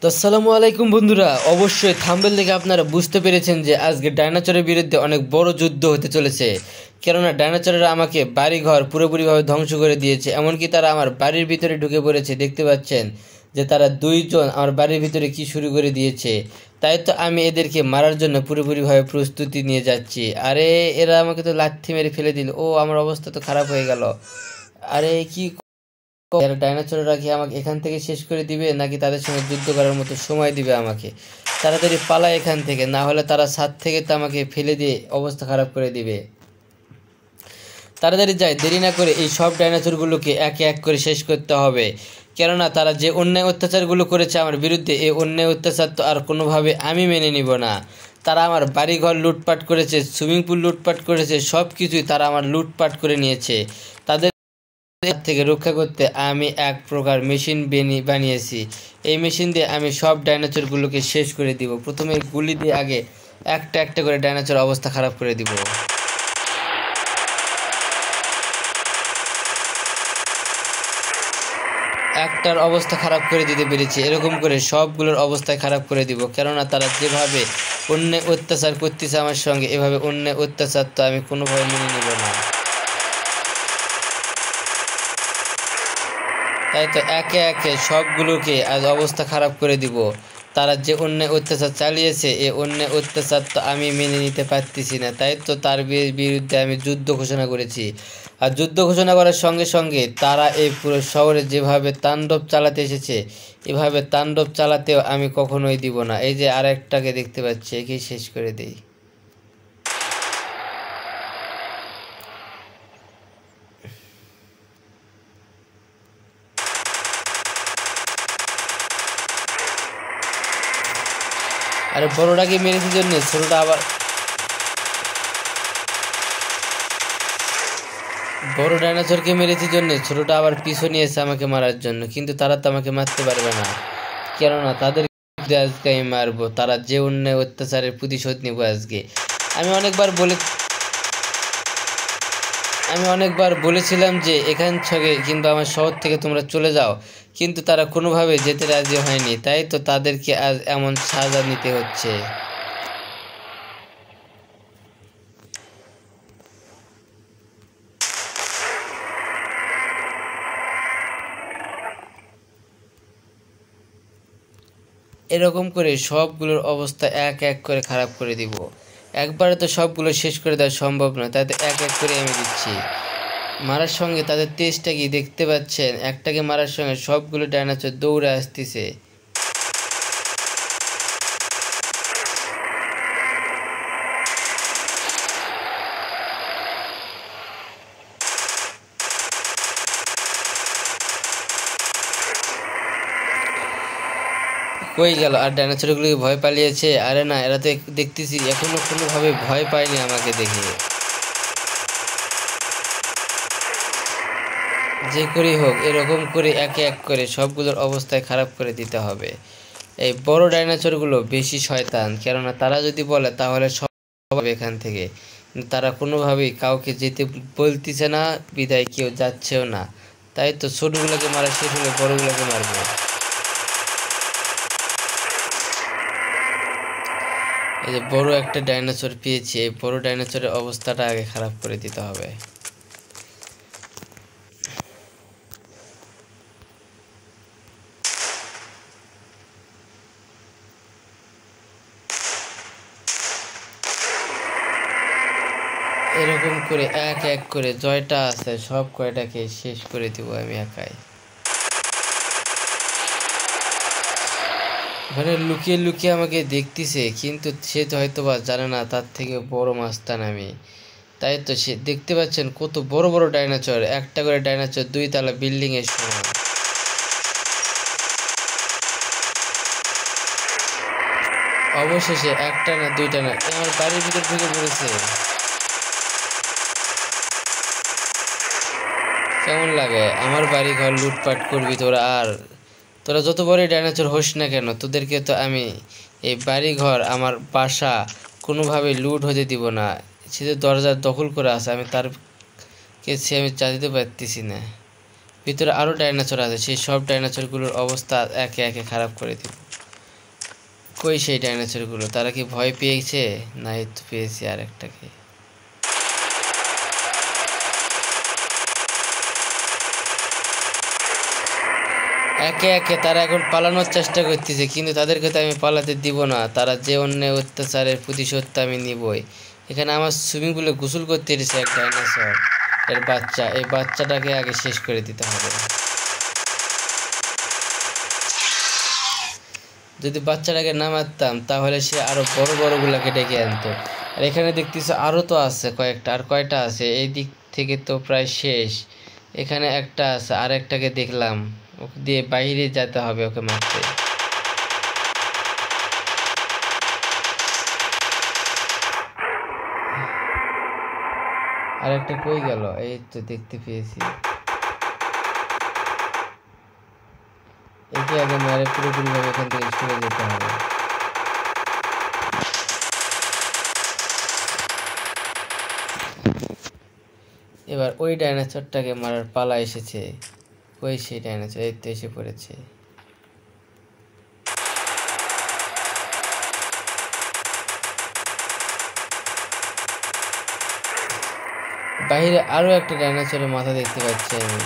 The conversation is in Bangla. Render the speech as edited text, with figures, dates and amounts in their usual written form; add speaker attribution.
Speaker 1: তো আসসালামু আলাইকুম বন্ধুরা, অবশ্যই থাম্বনেল দেখে আপনারা বুঝতে পেরেছেন যে আজকে ডাইনোসরের বিরুদ্ধে অনেক বড় যুদ্ধ হতে চলেছে। কেননা ডাইনোসরেরা আমাকে বাড়িঘর পুরোপুরিভাবে ধ্বংস করে দিয়েছে, এমনকি তারা আমার বাড়ির ভিতরে ঢুকে পড়েছে। দেখতে পাচ্ছেন যে তারা দুইজন আমার বাড়ির ভিতরে কি শুরু করে দিয়েছে। তাই তো আমি এদেরকে মারার জন্য পুরোপুরিভাবে প্রস্তুতি নিয়ে যাচ্ছি। আরে এরা আমাকে তো লাথি মেরে ফেলে দিল, ও আমার অবস্থা তো খারাপ হয়ে গেল। আরে কি ডাইনোসররা কি আমাকে এখান থেকে শেষ করে দিবে, নাকি তাদের সঙ্গে যুদ্ধ করার মতো সময় দিবে আমাকে? তাড়াতাড়ি পালাই এখান থেকে, না হলে তারা ছাদ থেকে তো আমাকে ফেলে দিয়ে অবস্থা খারাপ করে দিবে। তাড়াতাড়ি যাই, দেরি না করে এই সব ডাইনোসরগুলোকে একে এক করে শেষ করতে হবে। কেননা তারা যে অন্যায় অত্যাচারগুলো করেছে আমার বিরুদ্ধে, এই অন্যায় অত্যাচার তো আর কোনোভাবে আমি মেনে নিব না। তারা আমার বাড়িঘর লুটপাট করেছে, সুইমিং পুল লুটপাট করেছে, সব কিছুই তারা আমার লুটপাট করে নিয়েছে। তাদের থেকে রক্ষা করতে আমি এক প্রকার মেশিন বানিয়েছি। এই মেশিন দিয়ে আমি সব ডাইনোসরগুলোকে শেষ করে দিব। প্রথমে গুলি দিয়ে আগে একটা একটা করে ডাইনোসর অবস্থা খারাপ করে দিব। একটার অবস্থা খারাপ করে দিতে পেরেছি, এরকম করে সবগুলোর অবস্থায় খারাপ করে দিব। কেননা তারা যেভাবে অন্যায় অত্যাচার করতেছে আমার সঙ্গে, এভাবে অন্যায় অত্যাচার তো আমি কোনোভাবে মেনে নেব না। তাই তো একে একে সবগুলোকে আজ অবস্থা খারাপ করে দিব। তারা যে অন্যায় অত্যাচার চালিয়েছে, এই অন্যায় অত্যাচার তো আমি মেনে নিতে পারতেছি না। তাই তো তার বিরুদ্ধে আমি যুদ্ধ ঘোষণা করেছি। আর যুদ্ধ ঘোষণা করার সঙ্গে সঙ্গে তারা এই পুরো শহরে যেভাবে তাণ্ডব চালাতে এসেছে, এভাবে তাণ্ডব চালাতেও আমি কখনোই দিব না। এই যে আরেকটাকে দেখতে পাচ্ছি, একেই শেষ করে দেই। আরে বড়টাকে মেরেছি জন্য ছোটটা আবার, বড় ডাইনোসরকে মেরেছি জন্য ছোটটা আবার পিছু নিয়েছে আমাকে মারার জন্য। কিন্তু তারা তো আমাকে মারতে পারবে না, কেননা তাদের আজকে আমি মারবো। তারা যে অন্যায় অত্যাচারের প্রতিশোধ নেব আজকে। আমি অনেকবার বলেছিলাম যে এখান থেকে কিন্তু আমার শহর থেকে তোমরা চলে যাও, কিন্তু তারা কোনোভাবে যেতে রাজি হয়নি। তাই তো তাদেরকে আজ এমন সাজা নিতে হচ্ছে। এরকম করে সবগুলোর অবস্থা এক এক করে খারাপ করে দিব। একবারে তো সবগুলো শেষ করে দেওয়া সম্ভব নয়, তাই তো এক এক করে আমি দিচ্ছি। মারার সঙ্গে তাদের তেজটা কি দেখতে পাচ্ছেন? একটাকে মারার সঙ্গে সবগুলো ডাইনোসর দৌড়ে আসতেছে। কই গেল? আর ডাইনোসরগুলো ভয় পালিয়েছে? আরে না, এরা তো দেখতেছি এখনো কোনোভাবে ভয় পায়নি আমাকে দেখে। যে করেই হোক এরকম করে একে এক করে সবগুলোর অবস্থায় খারাপ করে দিতে হবে। এই বড় ডাইনোসরগুলো বেশি শয়তান, কেননা তারা যদি বলে তাহলে সব এখান থেকে। তারা কোনোভাবেই কাউকে যেতে বলতেছে না, বিদায় কেউ যাচ্ছেও না। তাই তো ছোটগুলোকে মারা শেষ হলে বড়গুলোকে মারবো। এই যে বড় একটা ডাইনোসর পেয়েছি, এই বড় ডাইনোসরের অবস্থাটা আগে খারাপ করে দিতে হবে। এরকম করে এক এক করে জয়টা আছে সব কয়টাকে শেষ করে দিব আমি একাই। মানে লুকিয়ে লুকিয়ে আমাকে দেখতেছে, কিন্তু সে তো হয়তো বা জানে না তার থেকে বড় মাস্তান আমি। তাই তো সে দেখতে পাচ্ছেন কত বড় বড় ডাইনোসর, একটা করে ডাইনোসর 2 তলা বিল্ডিং এর সমান। অবশেষে একটা না দুইটা না, আমার বাড়ির ভিতর ঢুকে পড়েছে। কেমন লাগে? আমার বাড়ি ঘর লুটপাট করবি তোরা? আর তোরা যত বড়ই ডাইনোসর হোস না কেন, তোদেরকে তো আমি এই বাড়ি ঘর আমার বাসা কোনোভাবে লুট হতে দিব না। সে যে দরজার দখল করে আছে, আমি তার কাছে আমি চা দিতে পারতেছি না। ভিতরে আরও ডাইনোসর আছে, সেই সব ডাইনোসরগুলোর অবস্থা একে একে খারাপ করে দিব। কই সেই ডাইনোসর গুলো? তারা কি ভয় পেয়েছে? না, এই তো পেয়েছি আর একটাকে। একে একে তারা এখন পালানোর চেষ্টা করতেছে, কিন্তু তাদেরকে তো আমি পালাতে দিব না। তারা যে অন্যায় অত্যাচারের প্রতিশোধ তো আমি নিবই। এখানে আমার সুইমিং পুলে গোসল করতে এসেছে এক ডাইনোসর এর বাচ্চা। এই বাচ্চাটাকে আগে শেষ করে দিতে হবে। যদি বাচ্চাটাকে না মারতাম তাহলে সে আরো বড় বড় গুলাকে ডেকে আনতো। আর এখানে দেখতেছো আরো তো আছে কয়েকটা। আর কয়টা আছে? এই দিক থেকে তো প্রায় শেষ। এখানে একটা আছে, আর একটাকে দেখলাম। ওকে দিয়ে বাইরে যেতে হবে ওকে মারতে। আর একটা কই গেল? এই তো দেখতে পেয়েছি। একে আগে মারে পুরোপুরি ভাবে এখান থেকে সরে যেতে হবে। এবার ওই ডাইনোসরটাকে মারার পালা এসেছে। ওই সেই ডাইনোসর, এই তো এসে পড়েছে। বাইরে আরো একটা ডাইনোসরের মাথা দেখতে পাচ্ছি আমি।